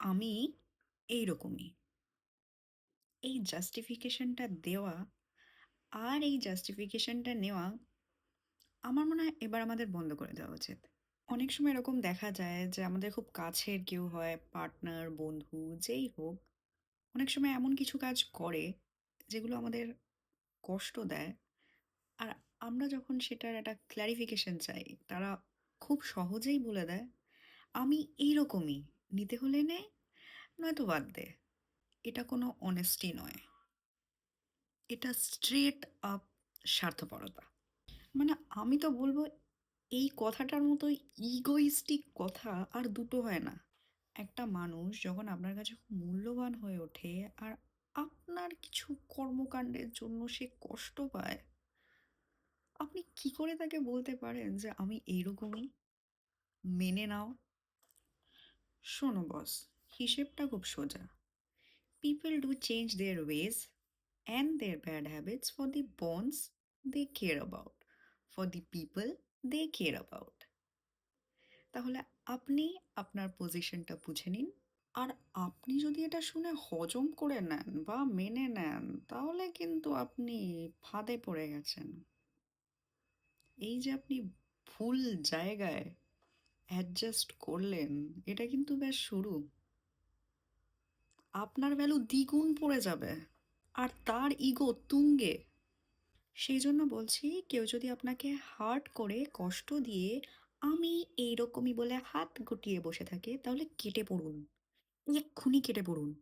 আমি এইরকমই। এই জাস্টিফিকেশনটা দেওয়া আর এই জাস্টিফিকেশনটা নেওয়া আমার মনে হয় এবার আমাদের বন্ধ করে দেওয়া উচিত। অনেক সময় এরকম দেখা যায় যে আমাদের খুব কাছের কেউ হয়, পার্টনার, বন্ধু যেই হোক, অনেক সময় এমন কিছু কাজ করে যেগুলো আমাদের কষ্ট দেয়। আর আমরা যখন সেটার একটা ক্লারিফিকেশন চাই, তারা খুব সহজেই বলে দেয়, "আমি এইরকমই। নিতে হলে নে, নয়তো বাদ দে।" এটা কোনো অনেস্টি নয়। এটা স্ট্রেট আপ স্বার্থপরতা। মানে আমি তো বলব এই কথাটার মতো ইগোইস্টিক কথা আর দুটো হয় না। একটা মানুষ যখন আপনার কাছে খুব মূল্যবান হয়ে ওঠে আর আপনার কিছু কর্মকাণ্ডের জন্য সে কষ্ট পায়, আপনি কি করে তাকে বলতে পারেন যে আমি এইরকমই, মেনে নাও? শোনো বস, হিসেবটা খুব সোজা। People do change their ways and their bad habits for the bonds they care about, for the people they care about. তাহলে আপনি আপনার পজিশনটা বুঝে নিন। আর আপনি যদি এটা শুনে হজম করে নেন বা মেনে নেন, তাহলে কিন্তু আপনি ফাঁদে পড়ে গেছেন। এই যে আপনি ভুল জায়গায় অ্যাডজাস্ট করলেন, এটা কিন্তু বেশ শুরু। আপনার ভ্যালু দ্বিগুণ পড়ে যাবে। আর তার ইগো তুঙ্গে। সেই জন্য বলছি, কেউ যদি আপনাকে হার্ট করে কষ্ট দিয়ে আমি এইরকমই বলে হাত গুটিয়ে বসে থাকে, তাহলে কেটে পড়ুন। এক্ষুনি কেটে পড়ুন।